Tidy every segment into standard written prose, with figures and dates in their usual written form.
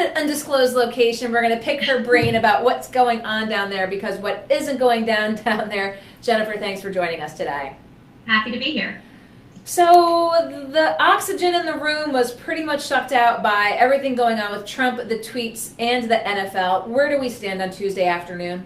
at an undisclosed location. We're going to pick her brain about what's going on down there, because what isn't going down there. Jennifer, thanks for joining us today. Happy to be here. So the oxygen in the room was pretty much sucked out by everything going on with Trump, the tweets, and the NFL. Where do we stand on Tuesday afternoon?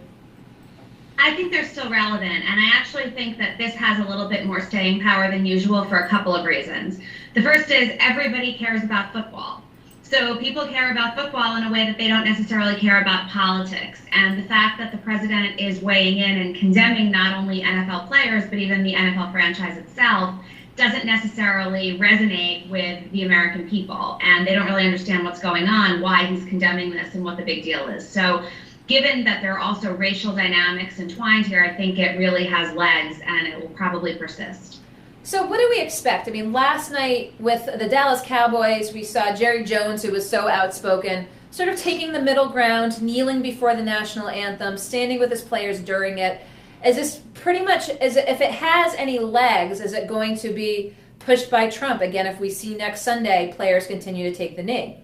I think they're still relevant, and I actually think that this has a little bit more staying power than usual for a couple of reasons. The first is everybody cares about football. So people care about football in a way that they don't necessarily care about politics. And the fact that the president is weighing in and condemning not only NFL players, but even the NFL franchise itself, doesn't necessarily resonate with the American people. And they don't really understand what's going on, why he's condemning this, and what the big deal is. So given that there are also racial dynamics entwined here, I think it really has legs, and it will probably persist. So what do we expect? I mean, last night with the Dallas Cowboys, we saw Jerry Jones, who was so outspoken, sort of taking the middle ground, kneeling before the national anthem, standing with his players during it. Is this pretty much, if it has any legs, is it going to be pushed by Trump? Again, if we see next Sunday players continue to take the knee.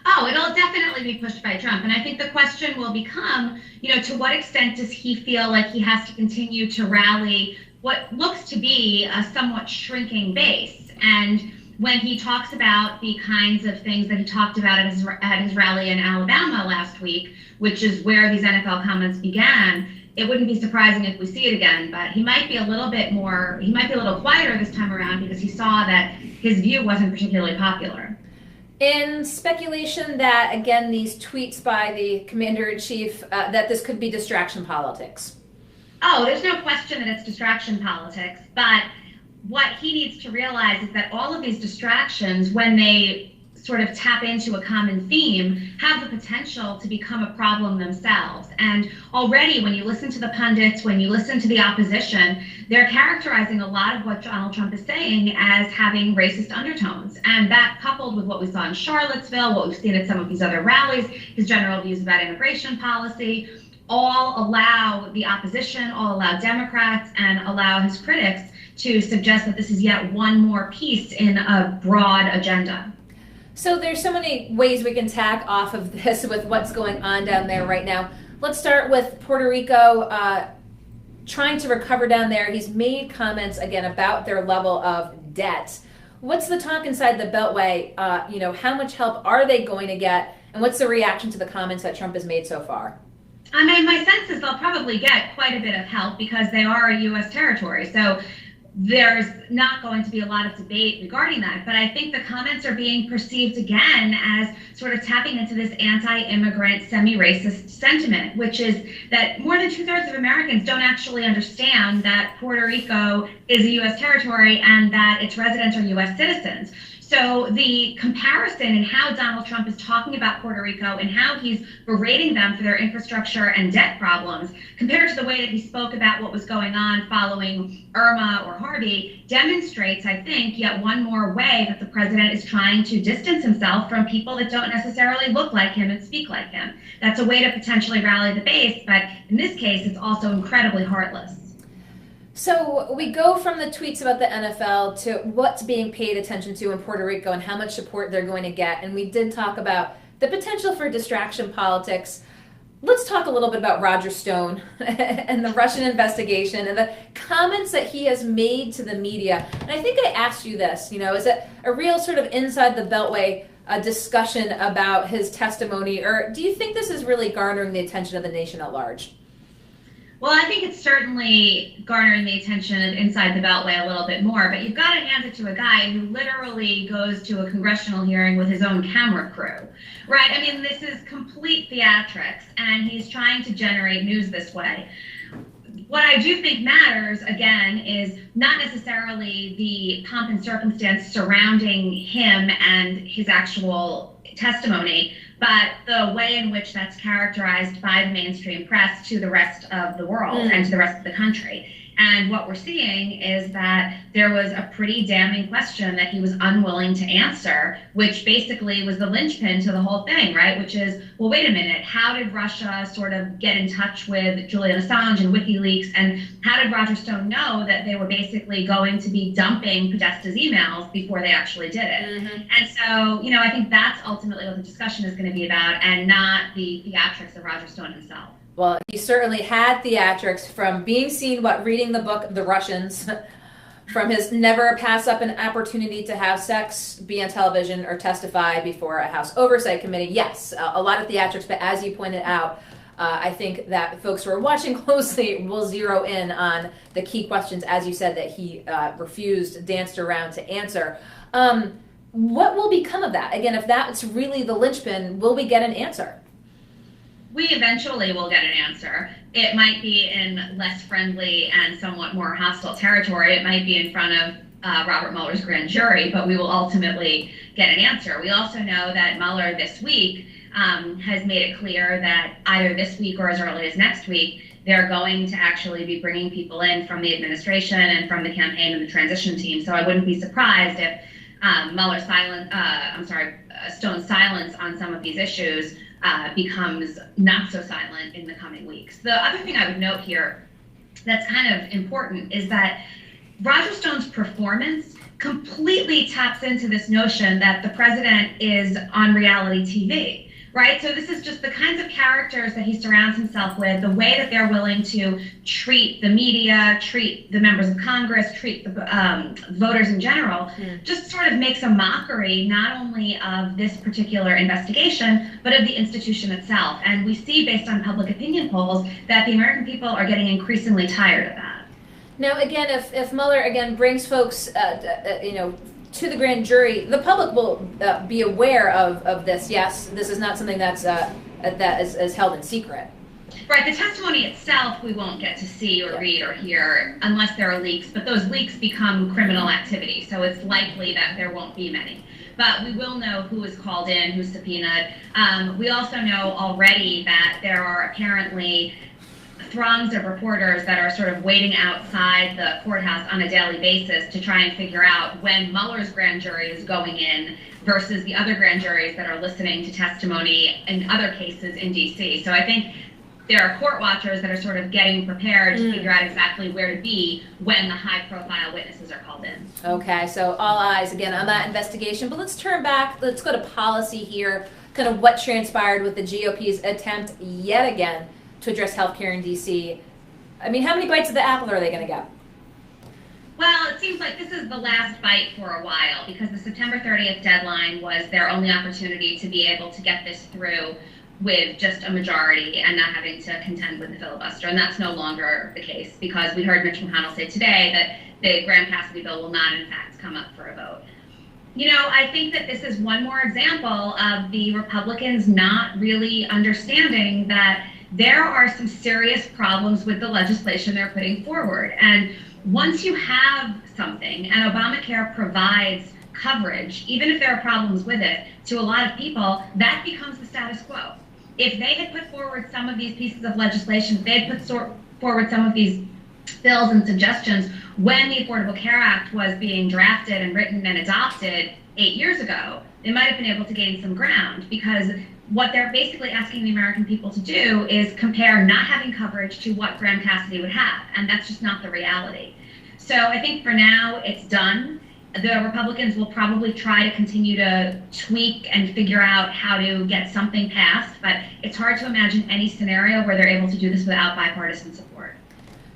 Oh, it'll definitely be pushed by Trump. And I think the question will become, to what extent does he feel like he has to continue to rally what looks to be a somewhat shrinking base? And when he talks about the kinds of things that he talked about at his rally in Alabama last week, which is where these NFL comments began, it wouldn't be surprising if we see it again, but he might be a little quieter this time around, because he saw that his view wasn't particularly popular. In speculation that, again, these tweets by the commander-in-chief, that this could be distraction politics. Oh, there's no question that it's distraction politics, but what he needs to realize is that all of these distractions, when they sort of tap into a common theme, have the potential to become a problem themselves. And already when you listen to the pundits, when you listen to the opposition, they're characterizing a lot of what Donald Trump is saying as having racist undertones. And that, coupled with what we saw in Charlottesville, what we've seen at some of these other rallies, his general views about immigration policy, all allow the opposition, all allow Democrats, and allow his critics to suggest that this is yet one more piece in a broad agenda. So there's so many ways we can tack off of this with what's going on down there right now. Let's start with Puerto Rico trying to recover down there. He's made comments again about their level of debt. What's the talk inside the Beltway? How much help are they going to get? And what's the reaction to the comments that Trump has made so far? I mean, my sense is they'll probably get quite a bit of help because they are a U.S. territory. So there's not going to be a lot of debate regarding that. But I think the comments are being perceived again as sort of tapping into this anti-immigrant, semi-racist sentiment, which is that more than 2/3 of Americans don't actually understand that Puerto Rico is a U.S. territory and that its residents are U.S. citizens. So the comparison in how Donald Trump is talking about Puerto Rico and how he's berating them for their infrastructure and debt problems, compared to the way that he spoke about what was going on following Irma or Harvey, demonstrates, I think, yet one more way that the president is trying to distance himself from people that don't necessarily look like him and speak like him. That's a way to potentially rally the base, but in this case, it's also incredibly heartless. So we go from the tweets about the NFL to what's being paid attention to in Puerto Rico and how much support they're going to get. And we did talk about the potential for distraction politics. Let's talk a little bit about Roger Stone and the Russian investigation and the comments that he has made to the media. And I think I asked you this, is it a real sort of inside the Beltway discussion about his testimony, or do you think this is really garnering the attention of the nation at large? Well, I think it's certainly garnering the attention of inside the Beltway a little bit more, but you've got to hand it to a guy who literally goes to a congressional hearing with his own camera crew, right? I mean, this is complete theatrics, and he's trying to generate news this way. What I do think matters, again, is not necessarily the pomp and circumstance surrounding him and his actual testimony, but the way in which that's characterized by the mainstream press to the rest of the world and to the rest of the country. And what we're seeing is that there was a pretty damning question that he was unwilling to answer, which basically was the linchpin to the whole thing, right? Which is, well, wait a minute, how did Russia sort of get in touch with Julian Assange and WikiLeaks? And how did Roger Stone know that they were basically going to be dumping Podesta's emails before they actually did it? Mm-hmm. And so, you know, I think that's ultimately what the discussion is going to be about, and not the theatrics of Roger Stone himself. Well, he certainly had theatrics from being seen, reading the book The Russians, from his never pass up an opportunity to have sex, be on television, or testify before a House Oversight Committee. Yes, a lot of theatrics, but as you pointed out, I think that folks who are watching closely will zero in on the key questions, as you said, that he refused, danced around to answer. What will become of that? Again, if that's really the linchpin, will we get an answer? We eventually will get an answer. It might be in less friendly and somewhat more hostile territory. It might be in front of Robert Mueller's grand jury, but we will ultimately get an answer. We also know that Mueller this week has made it clear that either this week or as early as next week, they're going to actually be bringing people in from the administration and from the campaign and the transition team. So I wouldn't be surprised if Stone's silence on some of these issues becomes not so silent in the coming weeks. The other thing I would note here that's kind of important is that Roger Stone's performance completely taps into this notion that the president is on reality TV. Right? So this is just the kinds of characters that he surrounds himself with, the way that they're willing to treat the media, treat the members of Congress, treat the voters in general, just sort of makes a mockery not only of this particular investigation, but of the institution itself. And we see, based on public opinion polls, that the American people are getting increasingly tired of that. Now, again, if Mueller, again, brings folks, to the grand jury, the public will be aware of this. Yes, this is not something that is held in secret. Right, the testimony itself we won't get to see or read or hear unless there are leaks, but those leaks become criminal activity, so it's likely that there won't be many. But we will know who is called in, who's subpoenaed. We also know already that there are apparently throngs of reporters that are sort of waiting outside the courthouse on a daily basis to try and figure out when Mueller's grand jury is going in versus the other grand juries that are listening to testimony in other cases in D.C. So I think there are court watchers that are sort of getting prepared to figure out exactly where to be when the high-profile witnesses are called in. Okay, so all eyes again on that investigation. But let's turn back. Let's go to policy here, kind of what transpired with the GOP's attempt yet again to address healthcare in D.C. I mean, how many bites of the apple are they going to get? Well, it seems like this is the last bite for a while because the September 30th deadline was their only opportunity to be able to get this through with just a majority and not having to contend with the filibuster. And that's no longer the case because we heard Mitch McConnell say today that the Graham-Cassidy bill will not, in fact, come up for a vote. You know, I think that this is one more example of the Republicans not really understanding that there are some serious problems with the legislation they're putting forward. And once you have something, and Obamacare provides coverage, even if there are problems with it, to a lot of people, that becomes the status quo. If they had put forward some of these pieces of legislation, if they had put forward some of these bills and suggestions when the Affordable Care Act was being drafted and written and adopted 8 years ago, they might have been able to gain some ground because what they're basically asking the American people to do is compare not having coverage to what Graham-Cassidy would have, and that's just not the reality. So I think for now it's done. The Republicans will probably try to continue to tweak and figure out how to get something passed, but it's hard to imagine any scenario where they're able to do this without bipartisan support.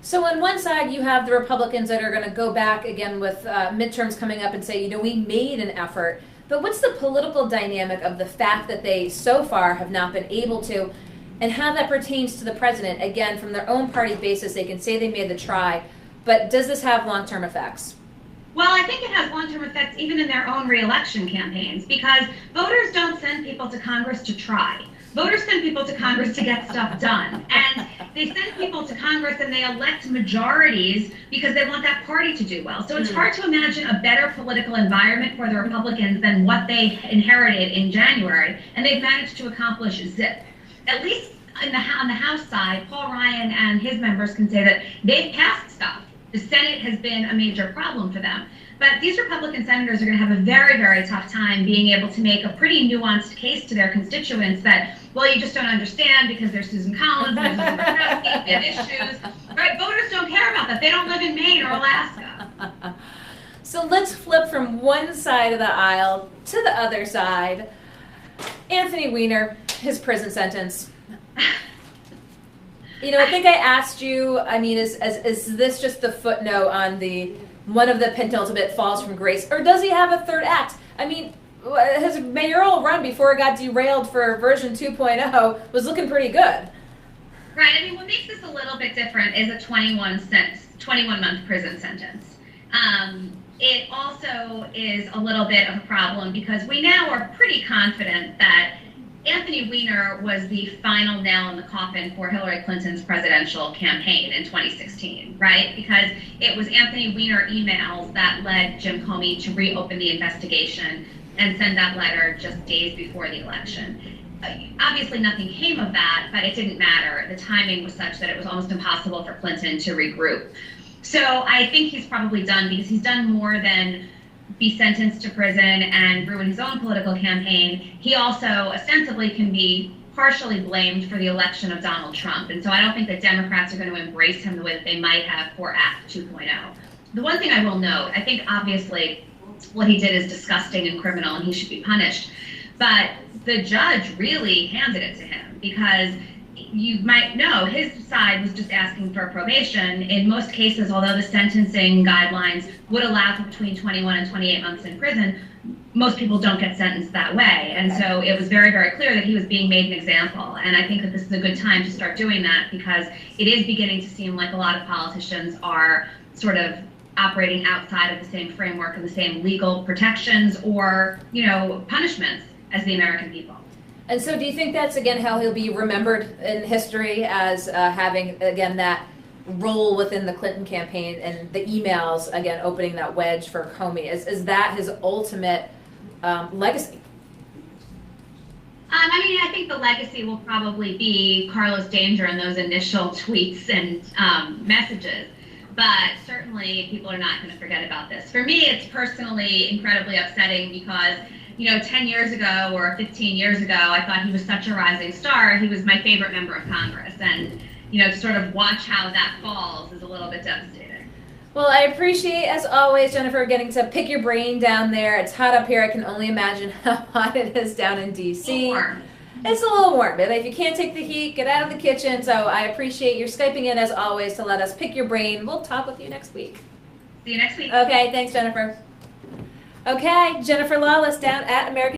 So on one side, you have the Republicans that are going to go back again with midterms coming up and say, we made an effort. But what's the political dynamic of the fact that they so far have not been able to, and how that pertains to the president? Again, from their own party basis, they can say they made the try, but does this have long-term effects? Well, I think it has long-term effects even in their own re-election campaigns because voters don't send people to Congress to try. Voters send people to Congress to get stuff done. And they send people to Congress and they elect majorities because they want that party to do well. So it's hard to imagine a better political environment for the Republicans than what they inherited in January. And they've managed to accomplish zip. At least on the House side, Paul Ryan and his members can say that they've passed stuff The Senate has been a major problem for them. But these Republican senators are going to have a very, very tough time being able to make a pretty nuanced case to their constituents that, well, you just don't understand because there's Susan Collins, there's Susan Murkowski, we have issues. Right? Voters don't care about that. They don't live in Maine or Alaska. So let's flip from one side of the aisle to the other side. Anthony Weiner, his prison sentence. You know, I think I asked you, I mean, is this just the footnote on the one of the penultimate falls from grace, or does he have a third act? I mean, his mayoral run before it got derailed for version 2.0 was looking pretty good. Right. I mean, what makes this a little bit different is a 21-month prison sentence. It also is a little bit of a problem because we now are pretty confident that Anthony Weiner was the final nail in the coffin for Hillary Clinton's presidential campaign in 2016, right? Because it was Anthony Weiner emails that led Jim Comey to reopen the investigation and send that letter just days before the election. Obviously, nothing came of that, but it didn't matter. The timing was such that it was almost impossible for Clinton to regroup. So I think he's probably done because he's done more than be sentenced to prison and ruin his own political campaign. He also ostensibly can be partially blamed for the election of Donald Trump. And so I don't think that Democrats are going to embrace him the way that they might have for Act 2.0. The one thing I will note, I think obviously what he did is disgusting and criminal and he should be punished. But the judge really handed it to him because you might know his side was just asking for probation. In most cases, although the sentencing guidelines would allow for between 21 and 28 months in prison, most people don't get sentenced that way. And so it was very, very clear that he was being made an example. And I think that this is a good time to start doing that because it is beginning to seem like a lot of politicians are sort of operating outside of the same framework and the same legal protections or, you know, punishments as the American people. And so do you think that's, again, how he'll be remembered in history as having, again, that role within the Clinton campaign and the emails, again, opening that wedge for Comey? Is that his ultimate legacy? I mean, I think the legacy will probably be Carlos Danger and those initial tweets and messages. But certainly people are not going to forget about this. For me, it's personally incredibly upsetting because, you know, 10 years ago or 15 years ago, I thought he was such a rising star. He was my favorite member of Congress. And, you know, to sort of watch how that falls is a little bit devastating. Well, I appreciate, as always, Jennifer, getting to pick your brain down there. It's hot up here. I can only imagine how hot it is down in D.C. Warm. It's a little warm, but if you can't take the heat, get out of the kitchen. So I appreciate your Skyping in, as always, to let us pick your brain. We'll talk with you next week. See you next week. Okay, thanks, Jennifer. Okay, Jennifer Lawless down at American